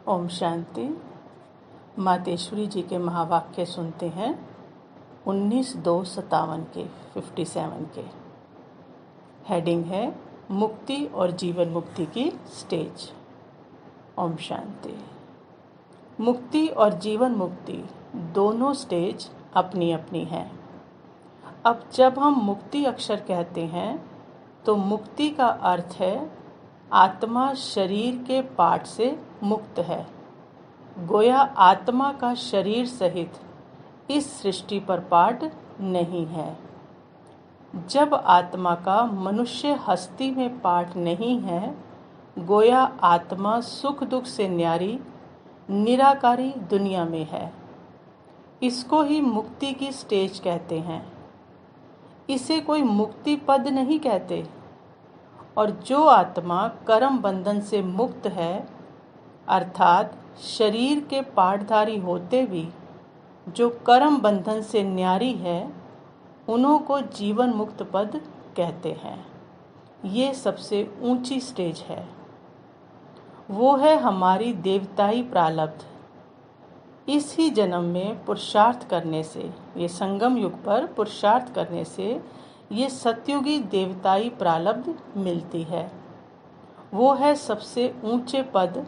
ओम शांति। मातेश्वरी जी के महावाक्य सुनते हैं 19/2/57 के 57 के। हेडिंग है मुक्ति और जीवन मुक्ति की स्टेज। ओम शांति। मुक्ति और जीवन मुक्ति दोनों स्टेज अपनी अपनी हैं। अब जब हम मुक्ति अक्षर कहते हैं तो मुक्ति का अर्थ है आत्मा शरीर के पाठ से मुक्त है। गोया आत्मा का शरीर सहित इस सृष्टि पर पाठ नहीं है। जब आत्मा का मनुष्य हस्ती में पाठ नहीं है, गोया आत्मा सुख दुख से न्यारी निराकारी दुनिया में है। इसको ही मुक्ति की स्टेज कहते हैं। इसे कोई मुक्ति पद नहीं कहते। और जो आत्मा कर्म बंधन से मुक्त है, अर्थात शरीर के पाठधारी होते भी जो कर्म बंधन से न्यारी है, उन्हों को जीवन मुक्त पद कहते हैं। ये सबसे ऊंची स्टेज है। वो है हमारी देवताई प्रारब्ध। इस ही जन्म में पुरुषार्थ करने से, ये संगम युग पर पुरुषार्थ करने से ये सतयुगी देवताई प्रारब्ध मिलती है। वो है सबसे ऊंचे पद।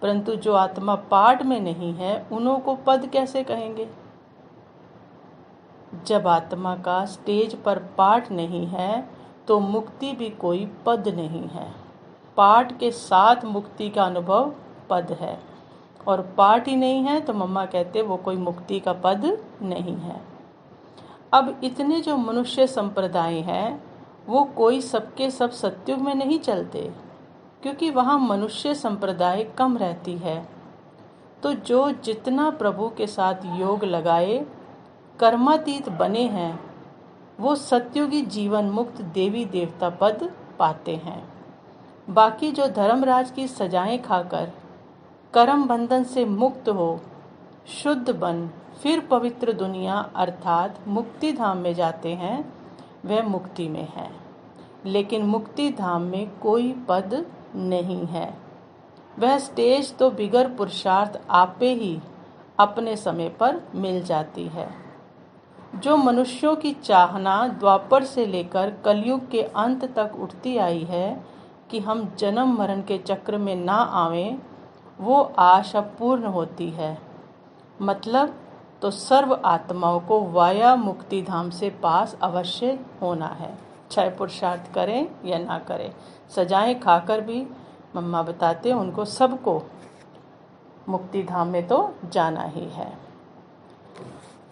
परंतु जो आत्मा पाठ में नहीं है, उन्हों को पद कैसे कहेंगे? जब आत्मा का स्टेज पर पाठ नहीं है तो मुक्ति भी कोई पद नहीं है। पाठ के साथ मुक्ति का अनुभव पद है, और पाठ ही नहीं है तो मम्मा कहते वो कोई मुक्ति का पद नहीं है। अब इतने जो मनुष्य संप्रदाय हैं, वो कोई सबके सब सतयुग में नहीं चलते, क्योंकि वहाँ मनुष्य संप्रदाय कम रहती है। तो जो जितना प्रभु के साथ योग लगाए कर्मातीत बने हैं, वो सतयुगी जीवन मुक्त देवी देवता पद पाते हैं। बाकी जो धर्मराज की सजाएं खाकर कर्म बंधन से मुक्त हो, शुद्ध बन फिर पवित्र दुनिया अर्थात मुक्ति धाम में जाते हैं, वह मुक्ति में है। लेकिन मुक्ति धाम में कोई पद नहीं है। वह स्टेज तो बिगर पुरुषार्थ आपे ही अपने समय पर मिल जाती है। जो मनुष्यों की चाहना द्वापर से लेकर कलयुग के अंत तक उठती आई है कि हम जन्म मरण के चक्र में ना आवें, वो आशा पूर्ण होती है। मतलब तो सर्व आत्माओं को वाया मुक्ति धाम से पास अवश्य होना है, चाहे पुरुषार्थ करें या ना करें। सजाएं खाकर भी मम्मा बताते उनको सबको मुक्ति धाम में तो जाना ही है।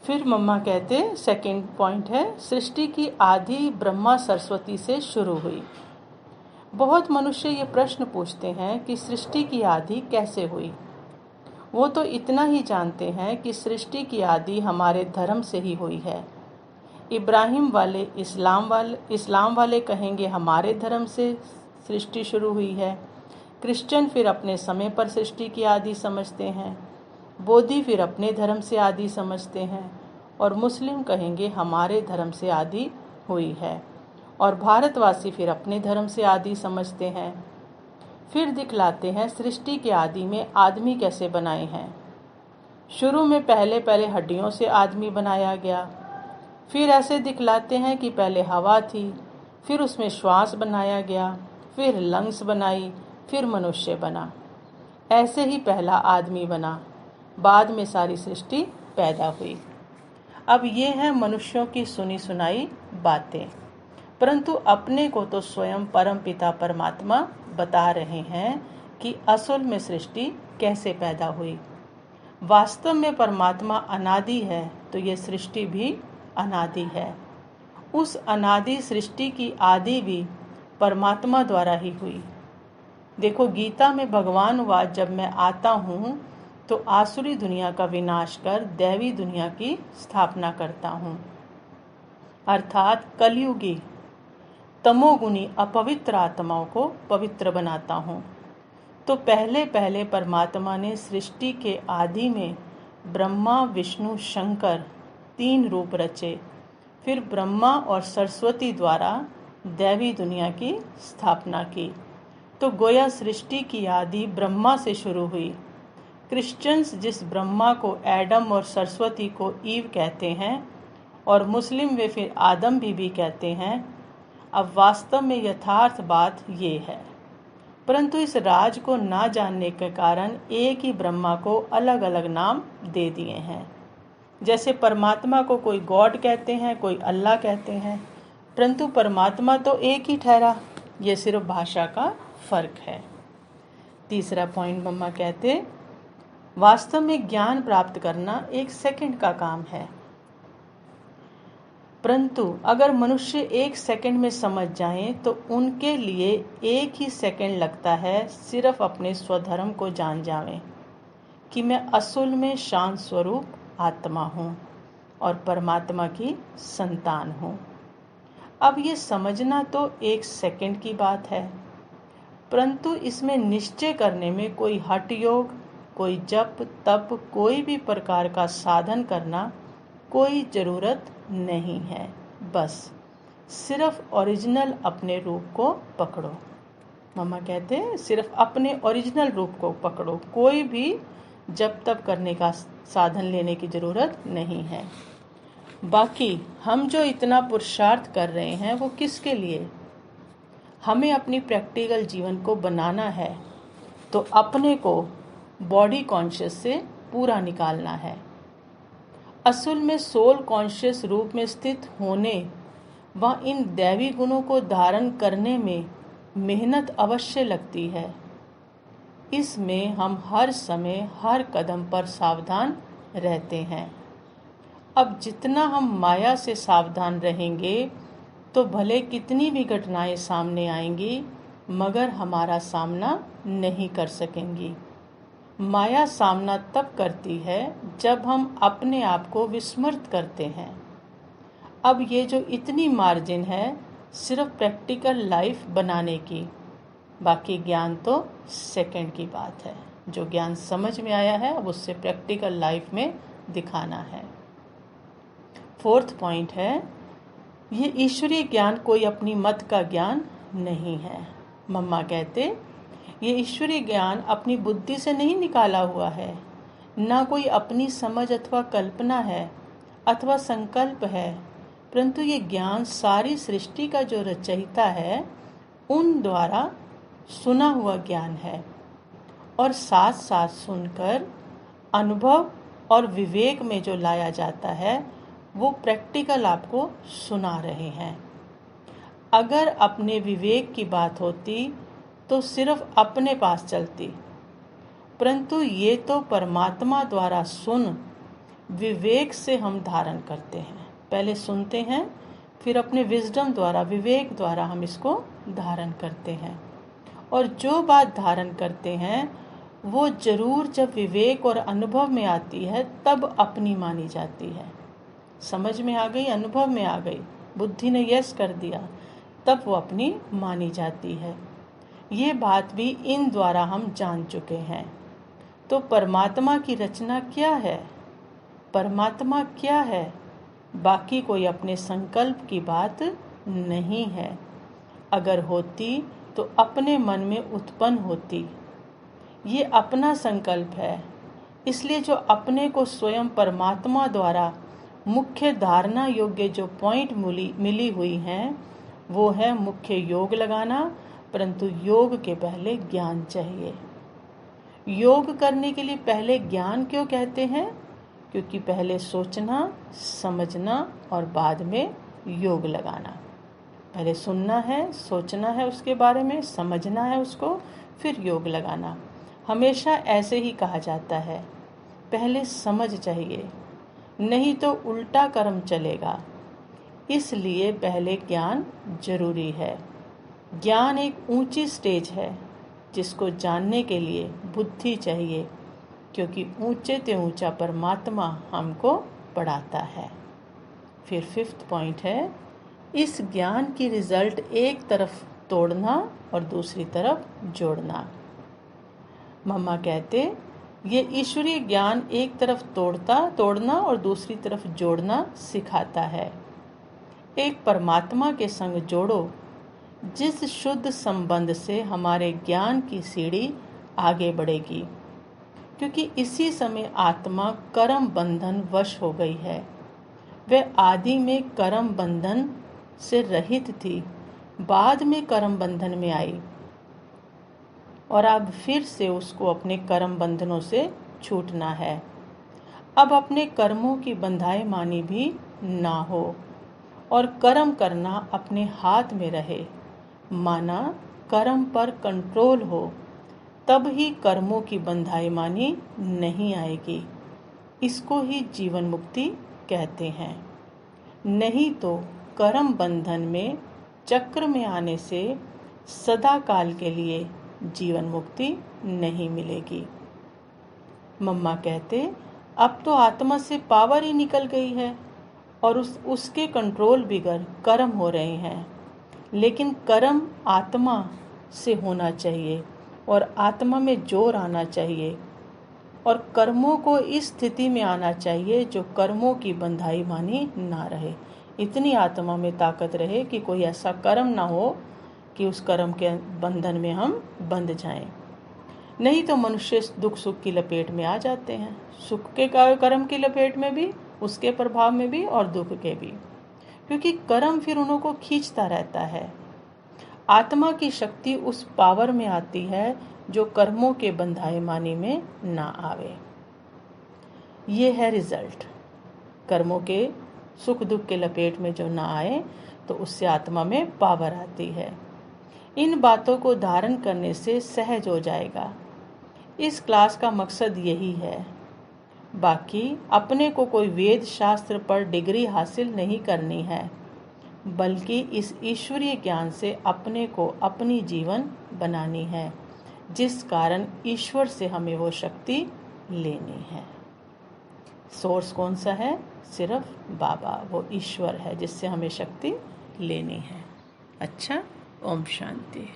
फिर मम्मा कहते सेकंड पॉइंट है, सृष्टि की आदि ब्रह्मा सरस्वती से शुरू हुई। बहुत मनुष्य ये प्रश्न पूछते हैं कि सृष्टि की आदि कैसे हुई। वो तो इतना ही जानते हैं कि सृष्टि की आदि हमारे धर्म से ही हुई है। इब्राहिम वाले इस्लाम वाले कहेंगे हमारे धर्म से सृष्टि शुरू हुई है। क्रिश्चियन फिर अपने समय पर सृष्टि की आदि समझते हैं। बौद्धि फिर अपने धर्म से आदि समझते हैं। और मुस्लिम कहेंगे हमारे धर्म से आदि हुई है। और भारतवासी फिर अपने धर्म से आदि समझते हैं। फिर दिखलाते हैं सृष्टि के आदि में आदमी कैसे बनाए हैं। शुरू में पहले हड्डियों से आदमी बनाया गया। फिर ऐसे दिखलाते हैं कि पहले हवा थी, फिर उसमें श्वास बनाया गया, फिर लंग्स बनाई, फिर मनुष्य बना। ऐसे ही पहला आदमी बना, बाद में सारी सृष्टि पैदा हुई। अब ये है मनुष्यों की सुनी सुनाई बातें, परंतु अपने को तो स्वयं परम पिता परमात्मा बता रहे हैं कि असल में सृष्टि कैसे पैदा हुई। वास्तव में परमात्मा अनादि है, तो ये सृष्टि भी अनादि है। उस अनादि सृष्टि की आदि भी परमात्मा द्वारा ही हुई। देखो गीता में भगवान वाद, जब मैं आता हूँ तो आसुरी दुनिया का विनाश कर दैवी दुनिया की स्थापना करता हूँ, अर्थात कलयुगी तमोगुनी अपवित्र आत्माओं को पवित्र बनाता हूँ। तो पहले परमात्मा ने सृष्टि के आदि में ब्रह्मा विष्णु शंकर 3 रूप रचे। फिर ब्रह्मा और सरस्वती द्वारा दैवी दुनिया की स्थापना की। तो गोया सृष्टि की आदि ब्रह्मा से शुरू हुई। क्रिश्चियंस जिस ब्रह्मा को एडम और सरस्वती को ईव कहते हैं और मुस्लिम वे फिर आदम भी कहते हैं, अब वास्तव में यथार्थ बात ये है। परंतु इस राज को ना जानने के कारण एक ही ब्रह्मा को अलग अलग नाम दे दिए हैं। जैसे परमात्मा को कोई गॉड कहते हैं, कोई अल्लाह कहते हैं, परंतु परमात्मा तो एक ही ठहरा। ये सिर्फ भाषा का फर्क है। तीसरा पॉइंट मम्मा कहते, वास्तव में ज्ञान प्राप्त करना 1 सेकंड का काम है, परंतु अगर मनुष्य 1 सेकंड में समझ जाएं तो उनके लिए 1 ही सेकंड लगता है सिर्फ अपने स्वधर्म को जान जावें कि मैं असल में शांत स्वरूप आत्मा हूँ और परमात्मा की संतान हूँ। अब ये समझना तो 1 सेकंड की बात है, परंतु इसमें निश्चय करने में कोई हठ योग, कोई जप तप, कोई भी प्रकार का साधन करना कोई ज़रूरत नहीं है। बस सिर्फ ओरिजिनल अपने रूप को पकड़ो। मम्मा कहते हैं सिर्फ अपने ओरिजिनल रूप को पकड़ो, कोई भी जप तप करने का साधन लेने की ज़रूरत नहीं है। बाकी हम जो इतना पुरुषार्थ कर रहे हैं वो किसके लिए? हमें अपनी प्रैक्टिकल जीवन को बनाना है, तो अपने को बॉडी कॉन्शियस से पूरा निकालना है। असल में सोल कॉन्शियस रूप में स्थित होने व इन दैवी गुणों को धारण करने में मेहनत अवश्य लगती है। इसमें हम हर समय हर कदम पर सावधान रहते हैं। अब जितना हम माया से सावधान रहेंगे तो भले कितनी भी घटनाएं सामने आएंगी मगर हमारा सामना नहीं कर सकेंगी। माया सामना तब करती है जब हम अपने आप को विस्मृत करते हैं। अब ये जो इतनी मार्जिन है सिर्फ प्रैक्टिकल लाइफ बनाने की, बाकी ज्ञान तो सेकंड की बात है। जो ज्ञान समझ में आया है अब उससे प्रैक्टिकल लाइफ में दिखाना है। 4th पॉइंट है, ये ईश्वरीय ज्ञान कोई अपनी मत का ज्ञान नहीं है। मम्मा कहते ये ईश्वरीय ज्ञान अपनी बुद्धि से नहीं निकाला हुआ है, ना कोई अपनी समझ अथवा कल्पना है अथवा संकल्प है, परंतु ये ज्ञान सारी सृष्टि का जो रचयिता है उन द्वारा सुना हुआ ज्ञान है और साथ साथ सुनकर अनुभव और विवेक में जो लाया जाता है वो प्रैक्टिकल आपको सुना रहे हैं। अगर अपने विवेक की बात होती तो सिर्फ अपने पास चलती, परंतु ये तो परमात्मा द्वारा सुन विवेक से हम धारण करते हैं। पहले सुनते हैं फिर अपने विजडम द्वारा विवेक द्वारा हम इसको धारण करते हैं, और जो बात धारण करते हैं वो जरूर जब विवेक और अनुभव में आती है तब अपनी मानी जाती है। समझ में आ गई, अनुभव में आ गई, बुद्धि ने यस कर दिया, तब वो अपनी मानी जाती है। ये बात भी इन द्वारा हम जान चुके हैं। तो परमात्मा की रचना क्या है? परमात्मा क्या है? बाकी कोई अपने संकल्प की बात नहीं है। अगर होती तो अपने मन में उत्पन्न होती। ये अपना संकल्प है, इसलिए जो अपने को स्वयं परमात्मा द्वारा मुख्य धारणा योग्य जो पॉइंट मिली हुई हैं वो है मुख्य योग लगाना, परंतु योग के पहले ज्ञान चाहिए। योग करने के लिए पहले ज्ञान क्यों कहते हैं? क्योंकि पहले सोचना, समझना और बाद में योग लगाना। पहले सुनना है, सोचना है उसके बारे में, समझना है उसको, फिर योग लगाना। हमेशा ऐसे ही कहा जाता है, पहले समझ चाहिए, नहीं तो उल्टा कर्म चलेगा। इसलिए पहले ज्ञान जरूरी है। ज्ञान एक ऊंची स्टेज है जिसको जानने के लिए बुद्धि चाहिए, क्योंकि ऊंचे से ऊंचा परमात्मा हमको पढ़ाता है। फिर 5th पॉइंट है, इस ज्ञान की रिजल्ट एक तरफ तोड़ना और दूसरी तरफ जोड़ना। मम्मा कहते ये ईश्वरीय ज्ञान एक तरफ तोड़ना और दूसरी तरफ जोड़ना सिखाता है। एक परमात्मा के संग जोड़ो जिस शुद्ध संबंध से हमारे ज्ञान की सीढ़ी आगे बढ़ेगी। क्योंकि इसी समय आत्मा कर्म बंधन वश हो गई है। वह आदि में कर्म बंधन से रहित थी, बाद में कर्म बंधन में आई और अब फिर से उसको अपने कर्म बंधनों से छूटना है। अब अपने कर्मों की बंधाई मानी भी ना हो और कर्म करना अपने हाथ में रहे, माना कर्म पर कंट्रोल हो, तब ही कर्मों की बंधाई मानी नहीं आएगी। इसको ही जीवन मुक्ति कहते हैं। नहीं तो कर्म बंधन में चक्र में आने से सदा काल के लिए जीवन मुक्ति नहीं मिलेगी। मम्मा कहते, अब तो आत्मा से पावर ही निकल गई है और उसके कंट्रोल बिगड़ कर्म हो रहे हैं। लेकिन कर्म आत्मा से होना चाहिए और आत्मा में जोर आना चाहिए और कर्मों को इस स्थिति में आना चाहिए जो कर्मों की बंधाई मानी ना रहे। इतनी आत्मा में ताकत रहे कि कोई ऐसा कर्म ना हो कि उस कर्म के बंधन में हम बंध जाएं। नहीं तो मनुष्य दुख सुख की लपेट में आ जाते हैं, सुख के कर्म की लपेट में भी, उसके प्रभाव में भी और दुख के भी, क्योंकि कर्म फिर उनको खींचता रहता है। आत्मा की शक्ति उस पावर में आती है जो कर्मों के बंधाए मानी में ना आवे। ये है रिजल्ट। कर्मों के सुख दुख के लपेट में जो ना आए तो उससे आत्मा में पावर आती है। इन बातों को धारण करने से सहज हो जाएगा। इस क्लास का मकसद यही है। बाकी अपने को कोई वेद शास्त्र पर डिग्री हासिल नहीं करनी है, बल्कि इस ईश्वरीय ज्ञान से अपने को अपनी जीवन बनानी है, जिस कारण ईश्वर से हमें वो शक्ति लेनी है। सोर्स कौन सा है? सिर्फ बाबा, वो ईश्वर है जिससे हमें शक्ति लेनी है। अच्छा, ओम शांति।